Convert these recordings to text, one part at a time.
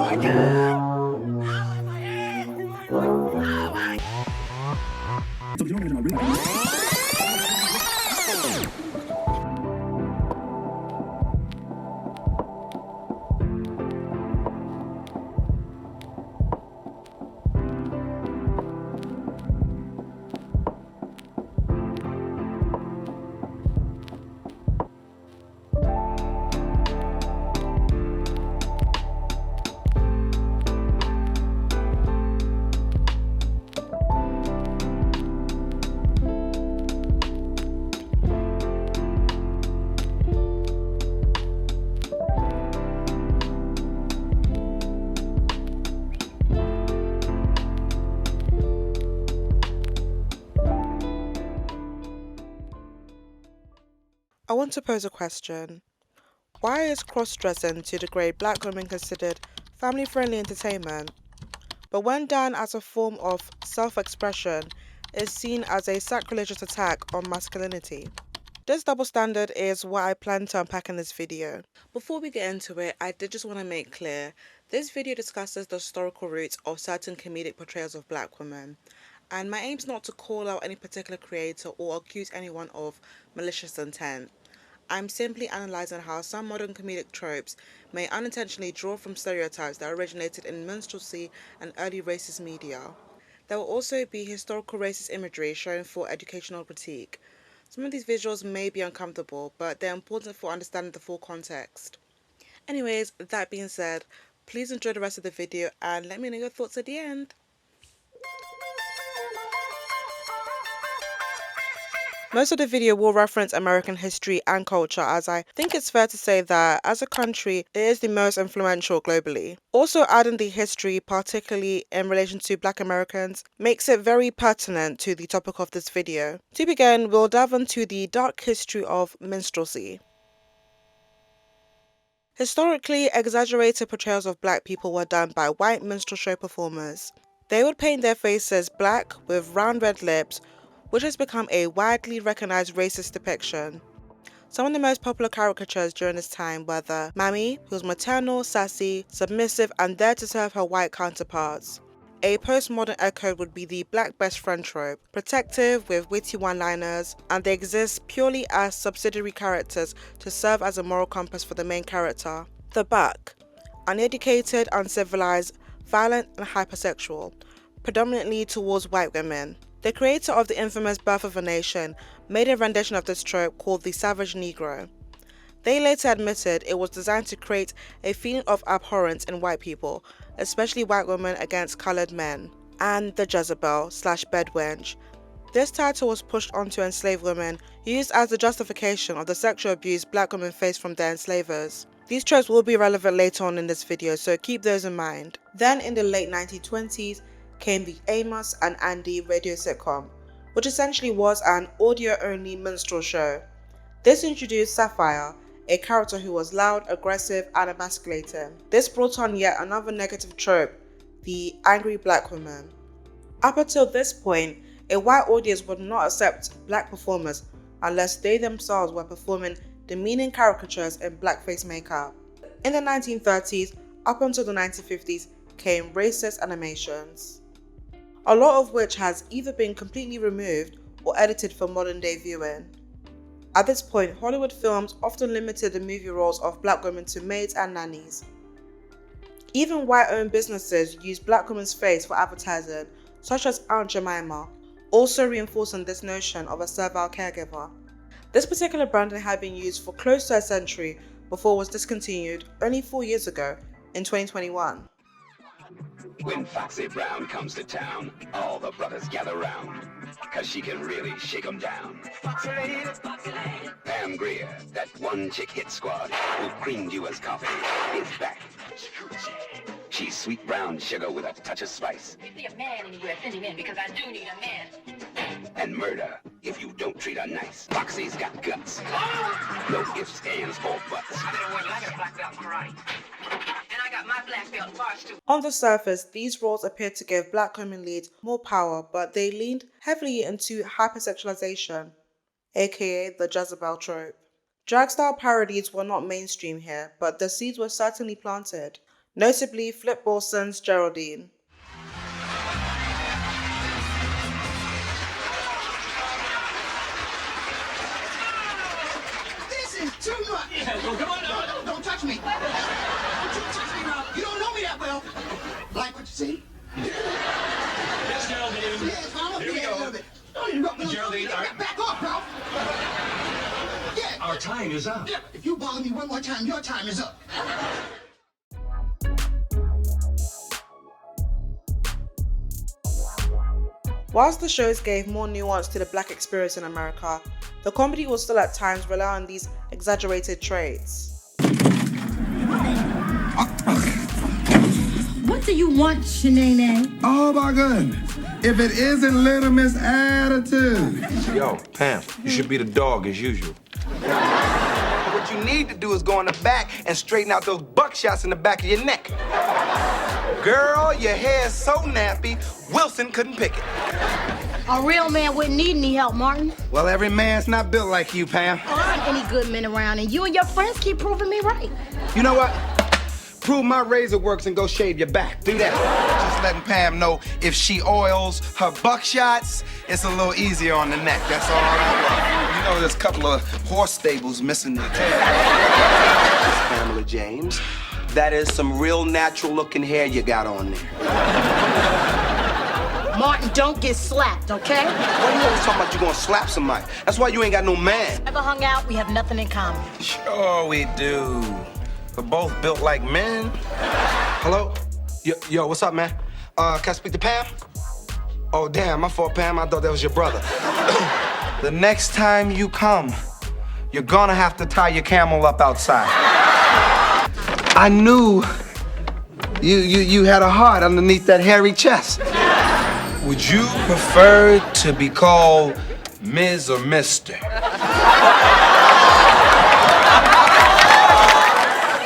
I want to pose a question. Why is cross-dressing to degrade black women considered family-friendly entertainment, but when done as a form of self-expression, is seen as a sacrilegious attack on masculinity? This double standard is what I plan to unpack in this video. Before we get into it, I did just want to make clear, this video discusses the historical roots of certain comedic portrayals of black women, and my aim is not to call out any particular creator or accuse anyone of malicious intent. I'm simply analysing how some modern comedic tropes may unintentionally draw from stereotypes that originated in minstrelsy and early racist media. There will also be historical racist imagery shown for educational critique. Some of these visuals may be uncomfortable, but they're important for understanding the full context. Anyways, that being said, please enjoy the rest of the video and let me know your thoughts at the end. Most of the video will reference American history and culture, as I think it's fair to say that as a country it is the most influential globally. Also adding the history, particularly in relation to black Americans, makes it very pertinent to the topic of this video. To begin, we'll delve into the dark history of minstrelsy. Historically, exaggerated portrayals of black people were done by white minstrel show performers. They would paint their faces black with round red lips, which has become a widely recognized racist depiction. Some of the most popular caricatures during this time were the Mammy, who was maternal, sassy, submissive, and there to serve her white counterparts. A postmodern echo would be the black best friend trope, protective with witty one-liners, and they exist purely as subsidiary characters to serve as a moral compass for the main character. The Buck, uneducated, uncivilized, violent, and hypersexual, predominantly towards white women. The creator of the infamous Birth of a Nation made a rendition of this trope called the Savage Negro. They later admitted it was designed to create a feeling of abhorrence in white people, especially white women against coloured men. And the Jezebel/Bed Wench. This title was pushed onto enslaved women, used as the justification of the sexual abuse black women faced from their enslavers. These tropes will be relevant later on in this video, so keep those in mind. Then in the late 1920s, came the Amos and Andy radio sitcom, which essentially was an audio-only minstrel show. This introduced Sapphire, a character who was loud, aggressive, and emasculating. This brought on yet another negative trope, the angry black woman. Up until this point, a white audience would not accept black performers unless they themselves were performing demeaning caricatures in blackface makeup. In the 1930s, up until the 1950s, came racist animations, a lot of which has either been completely removed or edited for modern day viewing. At this point, Hollywood films often limited the movie roles of black women to maids and nannies. Even white-owned businesses used black women's face for advertising, such as Aunt Jemima, also reinforcing this notion of a servile caregiver. This particular branding had been used for close to a century before it was discontinued only 4 years ago, in 2021. When Foxy Brown comes to town, all the brothers gather round, 'cause she can really shake 'em down. Pam Grier, that one chick hit squad who creamed you as coffee, is back. She's sweet brown sugar with a touch of spice. If you see a man anywhere, send him in, because I do need a man. And murder if you don't treat her nice. Foxy's got guts. No ifs, ands, or buts. I got a black belt in karate. And I got my black belt in bars too. On the surface, these roles appeared to give black women leads more power, but they leaned heavily into hypersexualization, aka the Jezebel trope. Drag style parodies were not mainstream here, but the seeds were certainly planted. notably Flip Wilson's Geraldine. This is too much. Yeah, well, come on. Don't touch me. Don't you touch me, Rob. You don't know me that well. Like what you see? Yes, Geraldine. Yes, Mama. Here we go. Geraldine, Back off, bro. Yeah. our time is up. Yeah. If you bother me one more time, your time is up. Whilst the shows gave more nuance to the black experience in America, the comedy will still at times rely on these exaggerated traits. What do you want, Shanae? Oh my goodness. If it isn't Little Miss Attitude. Yo, Pam, you should be the dog as usual. What you need to do is go in the back and straighten out those buckshots in the back of your neck. Girl, your hair's so nappy, Wilson couldn't pick it. A real man wouldn't need any help, Martin. Well, every man's not built like you, Pam. There aren't any good men around, and you and your friends keep proving me right. You know what? Prove my razor works and go shave your back. Do that. Just letting Pam know if she oils her buckshots, it's a little easier on the neck. That's all I want. You know, there's a couple of horse stables missing the tail. Pamela James, that is some real natural looking hair you got on there. Martin, don't get slapped, okay? What are you always talking about you gonna slap somebody? That's why you ain't got no man. Never hung out, we have nothing in common. Sure we do. We're both built like men. Hello? Yo, what's up, man? Can I speak to Pam? Oh, damn, my fault, Pam. I thought that was your brother. The next time you come, you're gonna have to tie your camel up outside. I knew you had a heart underneath that hairy chest. Would you prefer to be called Ms. or Mr.?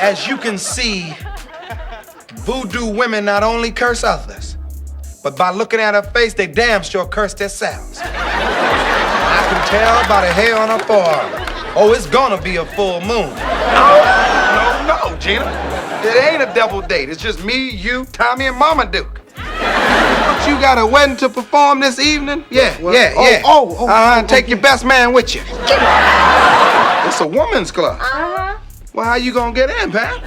As you can see, voodoo women not only curse others, but by looking at her face, they damn sure curse themselves. I can tell by the hair on her forearm. Oh, it's gonna be a full moon. No, Gina. It ain't a double date. It's just me, you, Tommy, and Mama Duke. But you got a wedding to perform this evening? Yeah. Take your best man with you. It's a woman's club. Well, how you gonna get in, Pam?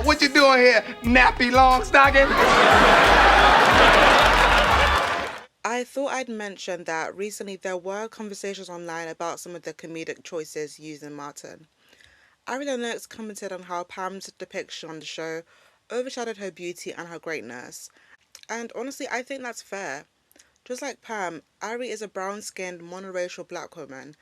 What you doing here, nappy long stocking? I thought I'd mention that recently there were conversations online about some of the comedic choices used in Martin. Ari Lennox commented on how Pam's depiction on the show overshadowed her beauty and her greatness. And honestly, I think that's fair. Just like Pam, Ari is a brown-skinned, monoracial black woman,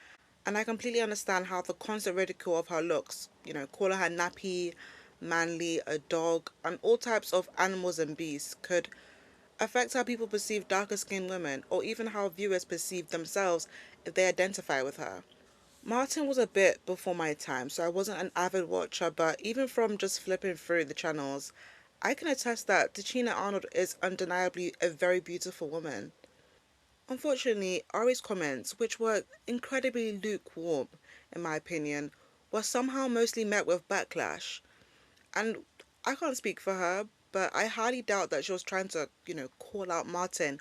and I completely understand how the constant ridicule of her looks, calling her nappy, manly, a dog, and all types of animals and beasts could affect how people perceive darker-skinned women, or even how viewers perceive themselves if they identify with her. Martin was a bit before my time, so I wasn't an avid watcher, but even from just flipping through the channels, I can attest that Tachina Arnold is undeniably a very beautiful woman. Unfortunately, Ari's comments, which were incredibly lukewarm, in my opinion, were somehow mostly met with backlash. And I can't speak for her, but I highly doubt that she was trying to, call out Martin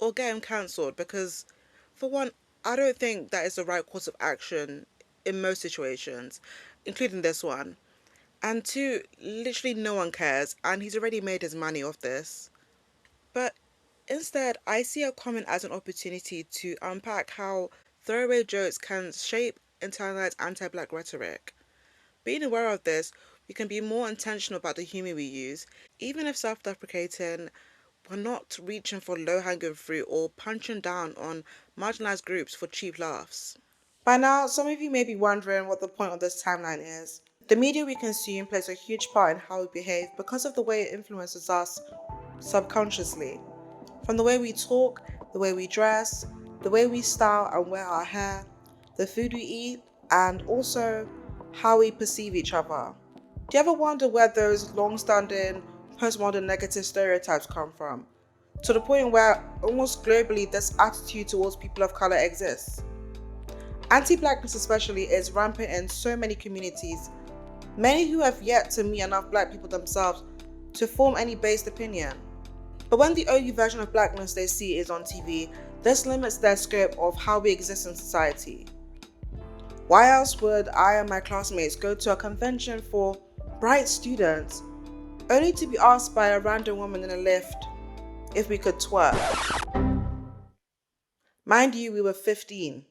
or get him cancelled because, for one, I don't think that is the right course of action in most situations, including this one. And two, literally no one cares, and he's already made his money off this. But instead, I see a comment as an opportunity to unpack how throwaway jokes can shape internalized anti-black rhetoric. Being aware of this, we can be more intentional about the humor we use, even if self-deprecating, we're not reaching for low-hanging fruit or punching down on marginalized groups for cheap laughs. By now, some of you may be wondering what the point of this timeline is. The media we consume plays a huge part in how we behave because of the way it influences us subconsciously. From the way we talk, the way we dress, the way we style and wear our hair, the food we eat, and also how we perceive each other. Do you ever wonder where those long-standing postmodern negative stereotypes come from? To the point where almost globally this attitude towards people of color exists. Anti-blackness especially is rampant in so many communities, many who have yet to meet enough black people themselves to form any based opinion. But when the only version of blackness they see is on TV, this limits their scope of how we exist in society. Why else would I and my classmates go to a convention for bright students only to be asked by a random woman in a lift if we could twerk? Mind you, we were 15.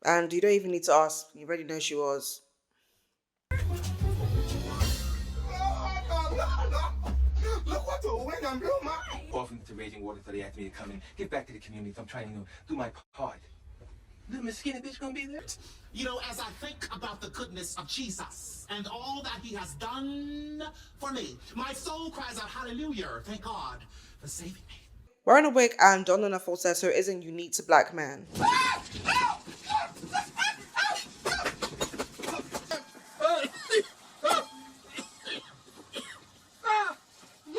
And you don't even need to ask, you already know she was. Look what the wind and blew my... Off into the raging waters that they asked me to come in. Get back to the community. I'm trying to do my part. Little Miss Skinny bitch gonna be there? You know, as I think about the goodness of Jesus and all that he has done for me, my soul cries out hallelujah. Thank God for saving me. Wearing a wig and donning a falsetto isn't unique to black men. Look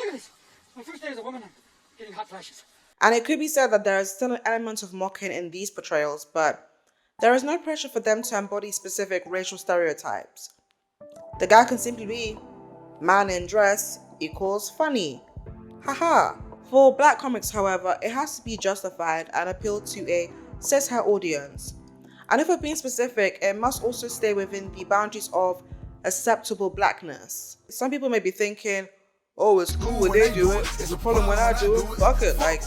at this. My first day as a woman, I'm getting hot flashes. And it could be said that there is still an element of mocking in these portrayals, but there is no pressure for them to embody specific racial stereotypes. The guy can simply be man in dress equals funny. Haha. For black comics, however, it has to be justified and appeal to a cis-het audience. And if we're being specific, it must also stay within the boundaries of acceptable blackness. Some people may be thinking, oh, it's cool when they do it, it's a problem when I do it, fuck it, like,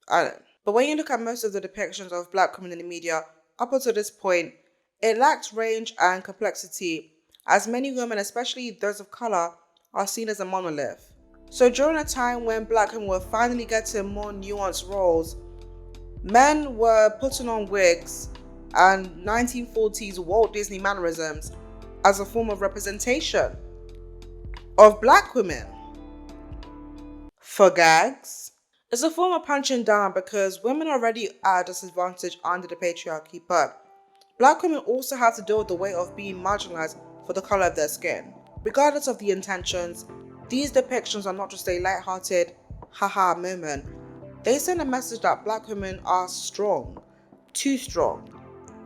I don't know. But when you look at most of the depictions of black women in the media, up until this point, it lacks range and complexity, as many women, especially those of color, are seen as a monolith. So during a time when black women were finally getting more nuanced roles, men were putting on wigs and 1940s Walt Disney mannerisms as a form of representation of black women. For gags, it's a form of punching down because women are already at a disadvantage under the patriarchy, but black women also have to deal with the weight of being marginalized for the color of their skin. Regardless of the intentions, these depictions are not just a light-hearted haha moment. They send a message that black women are strong, too strong.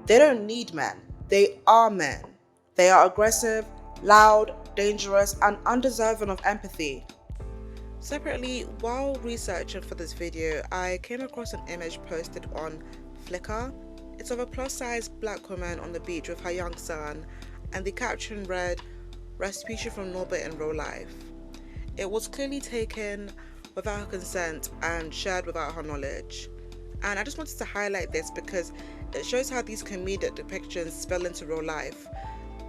They don't need men, they are men. They are aggressive, loud, dangerous, and undeserving of empathy. Separately, while researching for this video, I came across an image posted on Flickr. It's of a plus-sized black woman on the beach with her young son, and the caption read, "Restitution from Norbert in real life." It was clearly taken without her consent and shared without her knowledge. And I just wanted to highlight this because it shows how these comedic depictions spill into real life.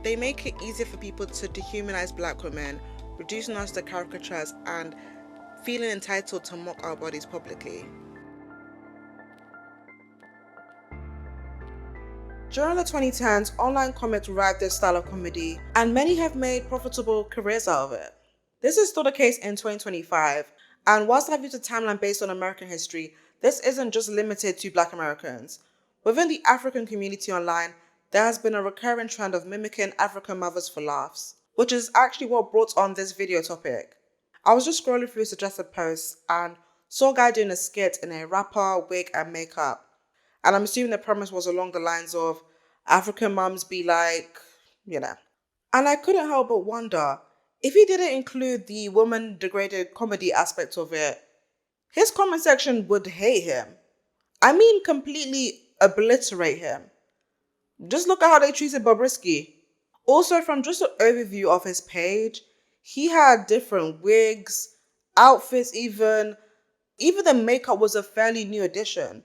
They make it easier for people to dehumanize black women, reducing us to caricatures and feeling entitled to mock our bodies publicly. During the 2010s, online comics revived this style of comedy, and many have made profitable careers out of it. This is still the case in 2025, and whilst I've used a timeline based on American history, this isn't just limited to black Americans. Within the African community online, there has been a recurring trend of mimicking African mothers for laughs, which is actually what brought on this video topic. I was just scrolling through suggested posts and saw a guy doing a skit in a wrapper, wig, and makeup. And I'm assuming the premise was along the lines of African mums be like, you know. And I couldn't help but wonder, if he didn't include the woman degraded comedy aspect of it, his comment section would hate him. I mean, completely obliterate him. Just look at how they treated Bobrisky. Also, from just an overview of his page, he had different wigs, outfits even the makeup was a fairly new addition.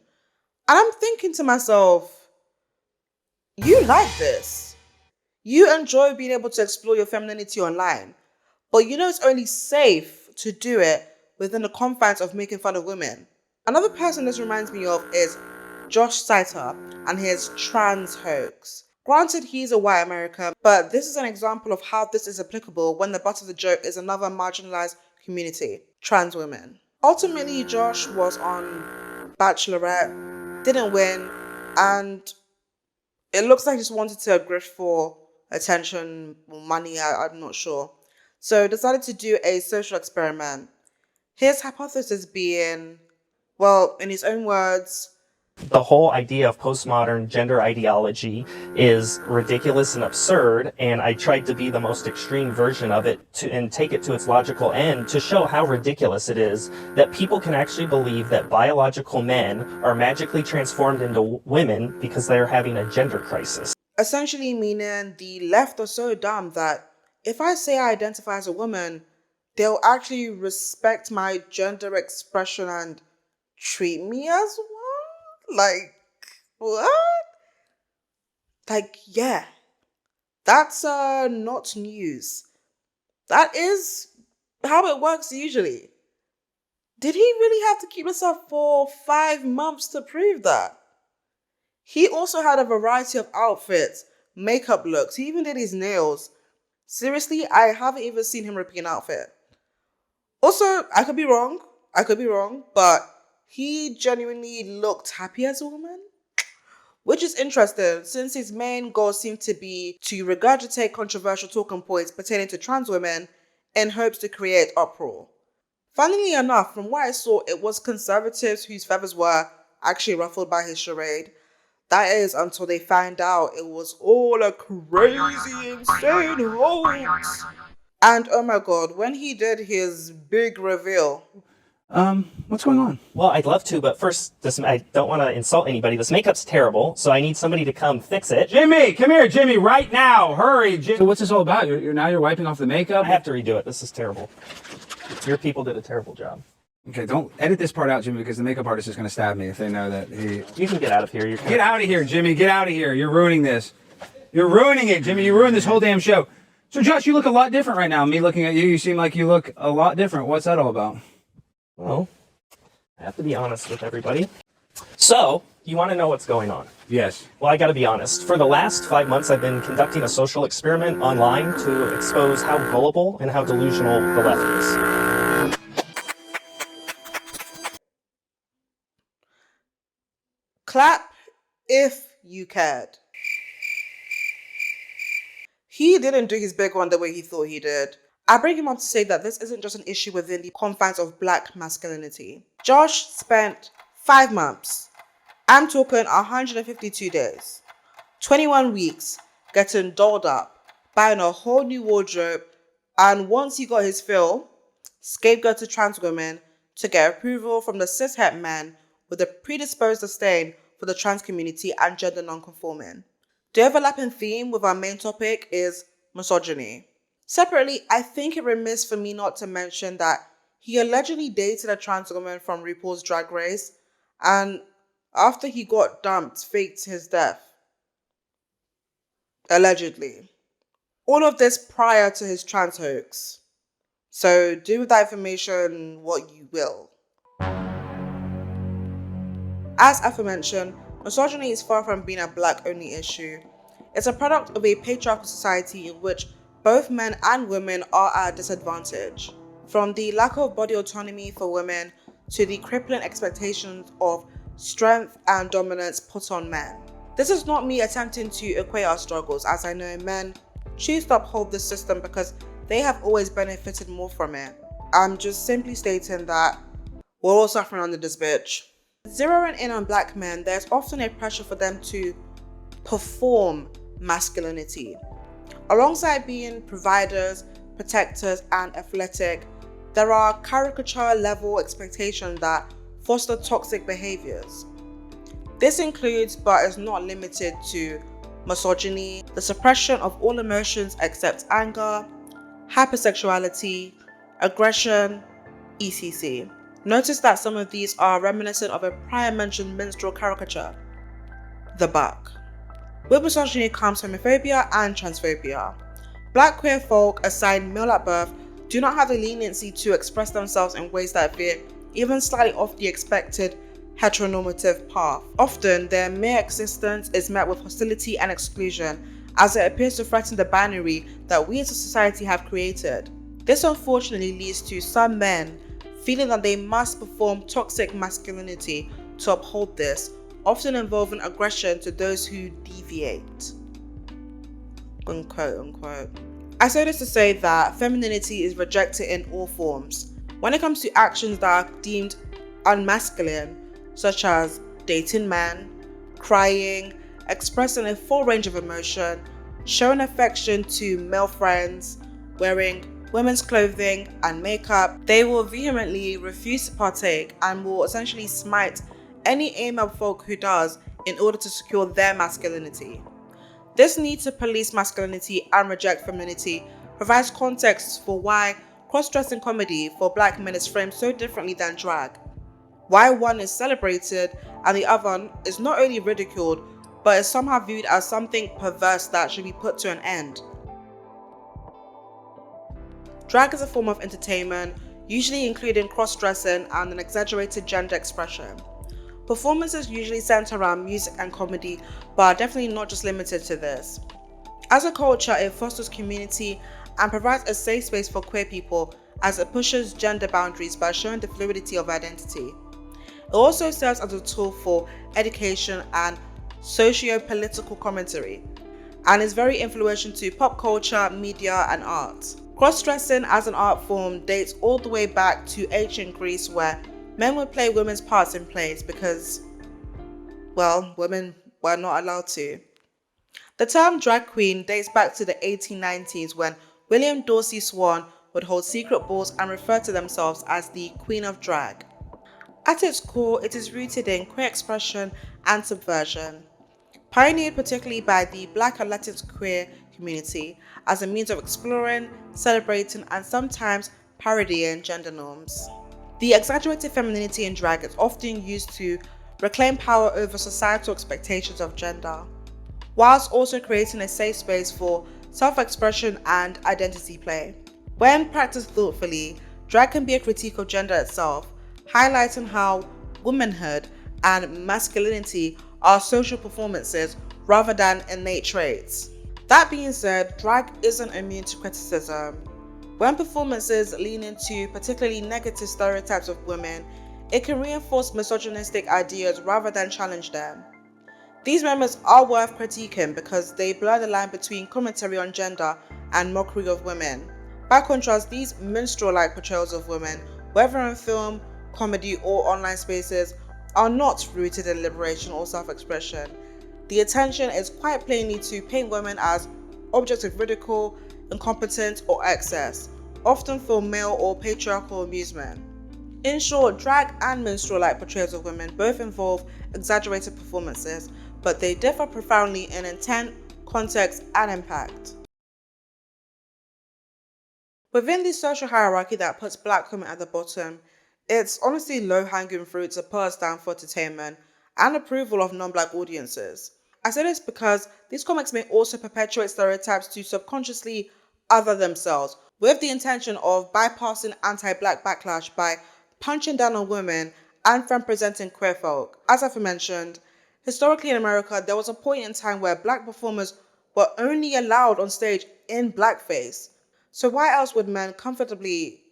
And I'm thinking to myself, you like this. You enjoy being able to explore your femininity online, but you know it's only safe to do it within the confines of making fun of women. Another person this reminds me of is Josh Saiter and his trans hoax. Granted, he's a white American, but this is an example of how this is applicable when the butt of the joke is another marginalized community, trans women. Ultimately, Josh was on Bachelorette, didn't win, and it looks like he just wanted to grift for attention or money, I'm not sure. So decided to do a social experiment. His hypothesis being, well, in his own words, The whole idea of postmodern gender ideology is ridiculous and absurd, and I tried to be the most extreme version of it and take it to its logical end to show how ridiculous it is that people can actually believe that biological men are magically transformed into women because they're having a gender crisis. Essentially meaning the left are so dumb that if I say I identify as a woman, they'll actually respect my gender expression and treat me as one? Like, what? Like, yeah. That's not news. That is how it works usually. Did he really have to keep himself for 5 months to prove that? He also had a variety of outfits, makeup looks, he even did his nails. Seriously, I haven't even seen him repeat an outfit. Also, I could be wrong, but he genuinely looked happy as a woman. Which is interesting, since his main goal seemed to be to regurgitate controversial talking points pertaining to trans women in hopes to create uproar. Funnily enough, from what I saw, it was conservatives whose feathers were actually ruffled by his charade. That is until they found out it was all a crazy, insane hoax. And oh my god, when he did his big reveal. What's going on? Well, I'd love to, but first, I don't want to insult anybody. This makeup's terrible, so I need somebody to come fix it. Jimmy, come here, Jimmy, right now. Hurry, Jimmy. So what's this all about? You're wiping off the makeup? I have to redo it. This is terrible. Your people did a terrible job. Okay, don't edit this part out, Jimmy, because the makeup artist is going to stab me if they know that he... You can get out of here. Get out of here, Jimmy. Get out of here. You're ruining this. You're ruining it, Jimmy. You ruined this whole damn show. So, Josh, you look a lot different right now. Me looking at you, you seem like you look a lot different. What's that all about? Well, I have to be honest with everybody. So, you want to know what's going on? Yes. Well, I got to be honest. For the last 5 months, I've been conducting a social experiment online to expose how gullible and how delusional the left is. Clap if you cared. He didn't do his big one the way he thought he did. I bring him up to say that this isn't just an issue within the confines of black masculinity. Josh spent 5 months, I'm talking 152 days, 21 weeks getting dolled up, buying a whole new wardrobe, and once he got his fill, scapegoated trans women to get approval from the cishet men with a predisposed disdain for the trans community and gender non-conforming. The overlapping theme with our main topic is misogyny. Separately, I think it remiss for me not to mention that he allegedly dated a trans woman from RuPaul's Drag Race, and after he got dumped, faked his death. Allegedly. All of this prior to his trans hoax. So do with that information what you will. As aforementioned, misogyny is far from being a black-only issue. It's a product of a patriarchal society in which both men and women are at a disadvantage. From the lack of body autonomy for women to the crippling expectations of strength and dominance put on men. This is not me attempting to equate our struggles, as I know men choose to uphold this system because they have always benefited more from it. I'm just simply stating that we're all suffering under this bitch. Zeroing in on black men, there's often a pressure for them to perform masculinity. Alongside being providers, protectors, and athletic, there are caricature level expectations that foster toxic behaviors. This includes, but is not limited to, misogyny, the suppression of all emotions except anger, hypersexuality, aggression, etc. Notice that some of these are reminiscent of a prior mentioned minstrel caricature, the buck. With misogyny comes homophobia and transphobia. Black queer folk assigned male at birth do not have the leniency to express themselves in ways that veer even slightly off the expected heteronormative path. Often, their mere existence is met with hostility and exclusion, as it appears to threaten the binary that we as a society have created. This unfortunately leads to some men feeling that they must perform toxic masculinity to uphold this, often involving aggression to those who deviate. Unquote, unquote. I say this to say that femininity is rejected in all forms. When it comes to actions that are deemed unmasculine, such as dating men, crying, expressing a full range of emotion, showing affection to male friends, wearing women's clothing and makeup, they will vehemently refuse to partake and will essentially smite any female folk who does in order to secure their masculinity. This need to police masculinity and reject femininity provides context for why cross-dressing comedy for black men is framed so differently than drag, why one is celebrated and the other is not only ridiculed, but is somehow viewed as something perverse that should be put to an end. Drag is a form of entertainment, usually including cross-dressing and an exaggerated gender expression. Performances usually center around music and comedy, but are definitely not just limited to this. As a culture, it fosters community and provides a safe space for queer people as it pushes gender boundaries by showing the fluidity of identity. It also serves as a tool for education and socio-political commentary, and is very influential to pop culture, media, and art. Cross-dressing as an art form dates all the way back to ancient Greece, where men would play women's parts in plays because, well, women were not allowed to. The term drag queen dates back to the 1890s when William Dorsey Swan would hold secret balls and refer to themselves as the Queen of Drag. At its core, it is rooted in queer expression and subversion, pioneered particularly by the Black and Latin queer community as a means of exploring, celebrating, and sometimes parodying gender norms. The exaggerated femininity in drag is often used to reclaim power over societal expectations of gender, whilst also creating a safe space for self-expression and identity play. When practiced thoughtfully, drag can be a critique of gender itself, highlighting how womanhood and masculinity are social performances rather than innate traits. That being said, drag isn't immune to criticism. When performances lean into particularly negative stereotypes of women, it can reinforce misogynistic ideas rather than challenge them. These moments are worth critiquing because they blur the line between commentary on gender and mockery of women. By contrast, these minstrel-like portrayals of women, whether in film, comedy, or online spaces, are not rooted in liberation or self-expression. The intention is quite plainly to paint women as objects of ridicule, incompetent, or excess, often for male or patriarchal amusement. In short, drag and minstrel-like portrayals of women both involve exaggerated performances, but they differ profoundly in intent, context, and impact. Within the social hierarchy that puts black women at the bottom, it's honestly low-hanging fruit to put us down for entertainment and approval of non-black audiences. I say this because these comics may also perpetuate stereotypes to subconsciously other themselves, with the intention of bypassing anti-black backlash by punching down on women and presenting queer folk. As I've mentioned, historically in America, there was a point in time where black performers were only allowed on stage in blackface. So why else would men comfortably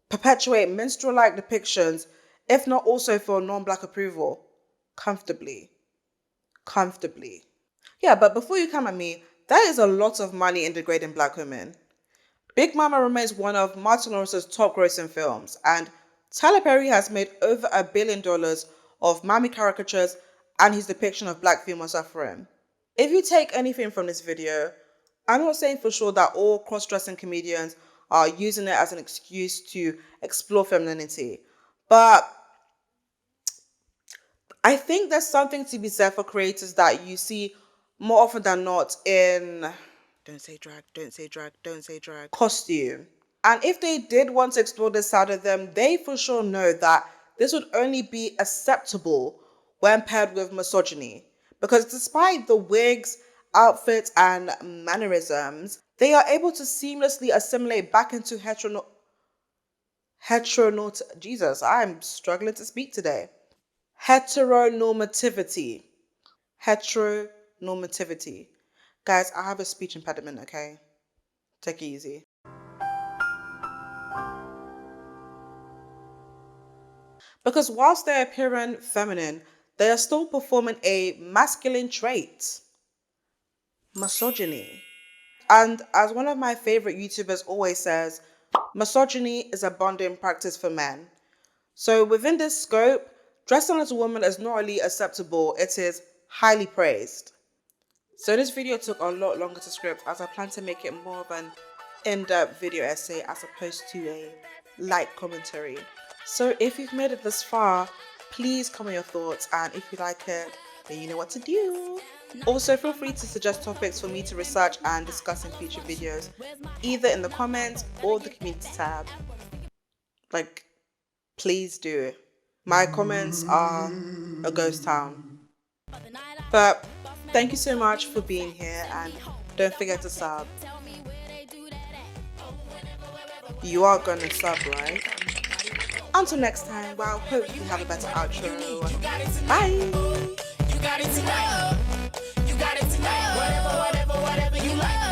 perpetuate minstrel-like depictions, if not also for non-black approval? Comfortably. Yeah, but before you come at me, that is a lot of money in degrading black women. Big Mama remains one of Martin Lawrence's top grossing films, and Tyler Perry has made over $1 billion of mommy caricatures and his depiction of black female suffering. If you take anything from this video, I'm not saying for sure that all cross-dressing comedians are using it as an excuse to explore femininity, but I think there's something to be said for creators that you see more often than not in, don't say drag, costume. And if they did want to explore this side of them, they for sure know that this would only be acceptable when paired with misogyny. Because despite the wigs, outfits, and mannerisms, they are able to seamlessly assimilate back into Jesus, I'm struggling to speak today. Heteronormativity. Heteronormativity. Guys, I have a speech impediment, okay? Take it easy. Because whilst they're appearing feminine, they are still performing a masculine trait. Misogyny. And as one of my favorite YouTubers always says, misogyny is a bonding practice for men. So within this scope, dressing as a woman is not only acceptable, it is highly praised. So this video took a lot longer to script as I plan to make it more of an in-depth video essay as opposed to a light commentary. So if you've made it this far, please comment your thoughts, and if you like it, then you know what to do. Also, feel free to suggest topics for me to research and discuss in future videos, either in the comments or the community tab. Like, please do. My comments are a ghost town. But thank you so much for being here, and don't forget to sub. You are gonna sub, right? Until next time, well, hope you have a better outro. Bye! You got it tonight. You got it tonight. Whatever you like.